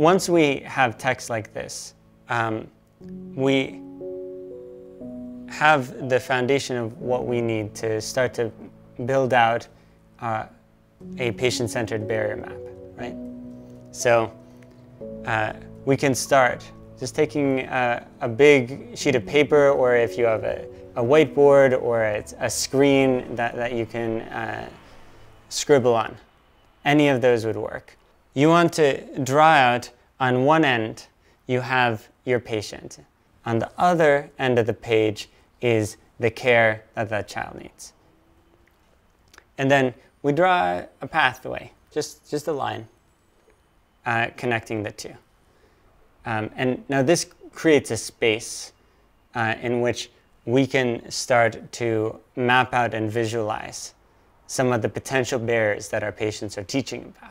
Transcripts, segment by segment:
once we have text like this, we have the foundation of what we need to start to build out a patient-centered barrier map, right? So we can start just taking a big sheet of paper, or if you have a whiteboard or a screen that you can scribble on. Any of those would work. You want to draw out on one end, you have your patient. On the other end of the page is the care that that child needs. And then we draw a pathway, just a line connecting the two. And now this creates a space in which we can start to map out and visualize some of the potential barriers that our patients are teaching about.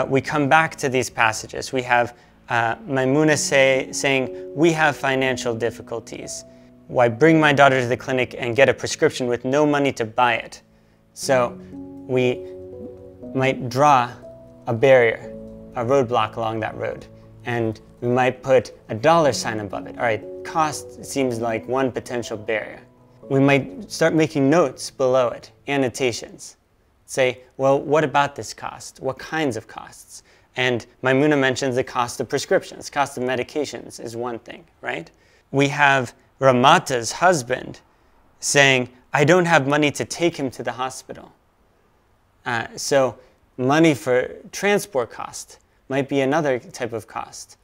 We come back to these passages. We have Maimuna saying, we have financial difficulties. Why bring my daughter to the clinic and get a prescription with no money to buy it? So we might draw a barrier, a roadblock along that road, and we might put a $sign above it. All right, cost seems like one potential barrier. We might start making notes below it, annotations. Say, well, what about this cost? What kinds of costs? And Maimuna mentions the cost of prescriptions. Cost of medications is one thing, right? We have Ramata's husband saying, I don't have money to take him to the hospital. So money for transport cost might be another type of cost.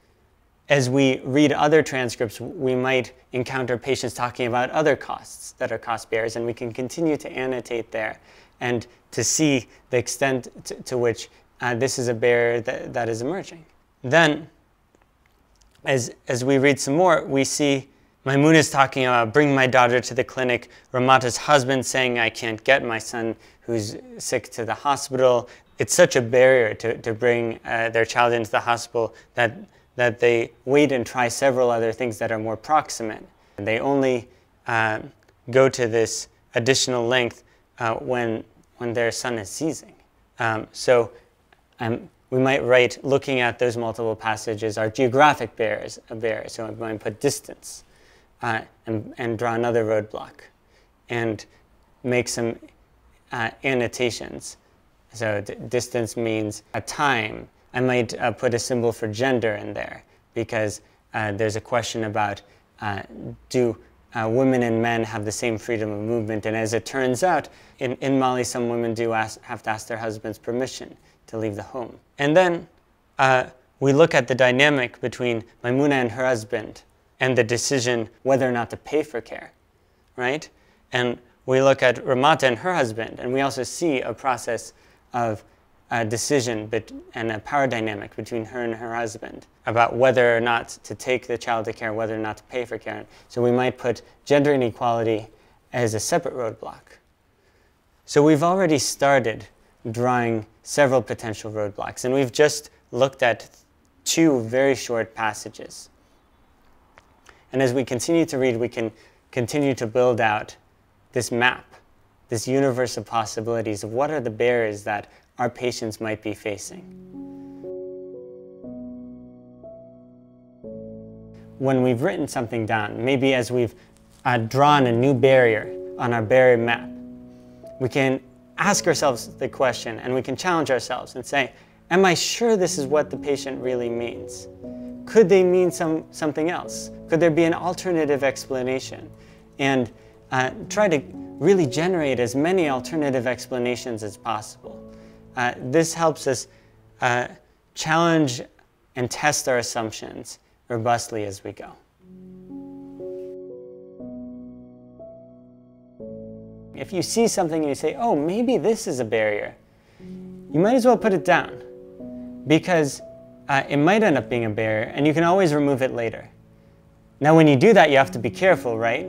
As we read other transcripts, we might encounter patients talking about other costs that are cost barriers, and we can continue to annotate there and to see the extent to which this is a barrier that is emerging. Then, as we read some more, we see Maimuna is talking about bring my daughter to the clinic, Ramata's husband saying I can't get my son who's sick to the hospital. It's such a barrier to bring their child into the hospital that they wait and try several other things that are more proximate. They only go to this additional length when their son is seizing. We might write, looking at those multiple passages, our geographic barriers, a barrier. So we might put distance and draw another roadblock and make some annotations. So distance means a time. I might put a symbol for gender in there because there's a question about do women and men have the same freedom of movement? And as it turns out, in Mali, some women do have to ask their husband's permission to leave the home. And then we look at the dynamic between Maimuna and her husband and the decision whether or not to pay for care, right? And we look at Ramata and her husband, and we also see a process of a decision and a power dynamic between her and her husband about whether or not to take the child to care, whether or not to pay for care. So we might put gender inequality as a separate roadblock. So we've already started drawing several potential roadblocks, and we've just looked at two very short passages. And as we continue to read, we can continue to build out this map, this universe of possibilities of what are the barriers that our patients might be facing. When we've written something down, maybe as we've drawn a new barrier on our barrier map, we can ask ourselves the question, and we can challenge ourselves and say, am I sure this is what the patient really means? Could they mean something else? Could there be an alternative explanation? And try to really generate as many alternative explanations as possible. This helps us challenge and test our assumptions robustly as we go. If you see something and you say, oh, maybe this is a barrier, you might as well put it down because it might end up being a barrier and you can always remove it later. Now, when you do that, you have to be careful, right?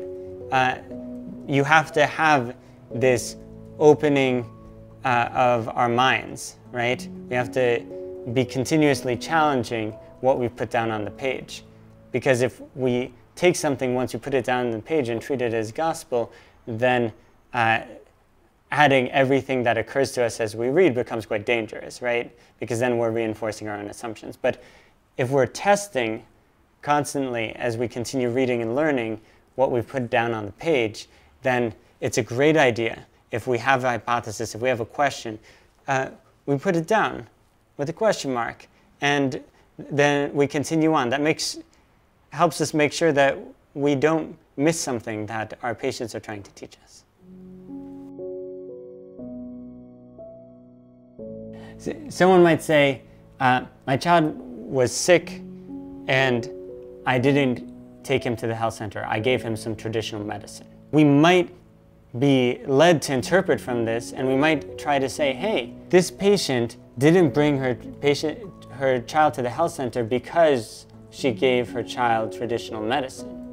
You have to have this opening of our minds, right? We have to be continuously challenging what we've put down on the page. Because if we take something once you put it down on the page and treat it as gospel, then adding everything that occurs to us as we read becomes quite dangerous, right? Because then we're reinforcing our own assumptions. But if we're testing constantly as we continue reading and learning what we put down on the page, then it's a great idea. If we have a hypothesis, if we have a question, we put it down with a question mark, and then we continue on. That helps us make sure that we don't miss something that our patients are trying to teach us. Someone might say, my child was sick and I didn't take him to the health center. I gave him some traditional medicine. We might be led to interpret from this, and we might try to say, hey, this patient didn't bring her child to the health center because she gave her child traditional medicine.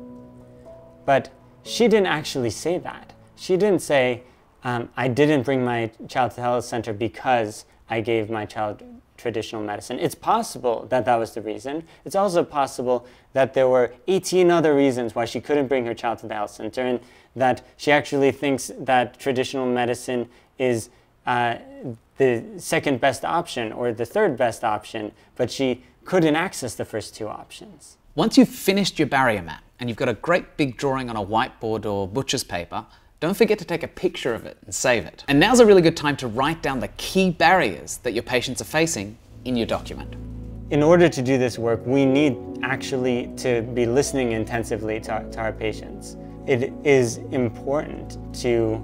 But she didn't actually say that. She didn't say, I didn't bring my child to the health center because I gave my child traditional medicine. It's possible that that was the reason. It's also possible that there were 18 other reasons why she couldn't bring her child to the health center, and that she actually thinks that traditional medicine is the second best option or the third best option, but she couldn't access the first two options. Once you've finished your barrier map and you've got a great big drawing on a whiteboard or butcher's paper, don't forget to take a picture of it and save it. And now's a really good time to write down the key barriers that your patients are facing in your document. In order to do this work, we need actually to be listening intensively to our patients. It is important to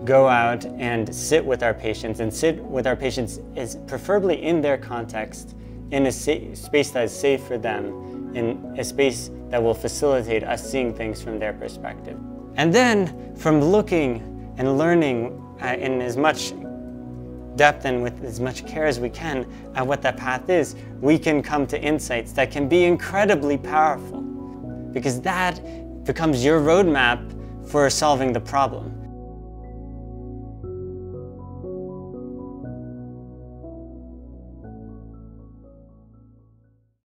go out and sit with our patients, and sit with our patients is preferably in their context, in a space that is safe for them, in a space that will facilitate us seeing things from their perspective. And then, from looking and learning in as much depth and with as much care as we can at what that path is, we can come to insights that can be incredibly powerful, because that becomes your roadmap for solving the problem.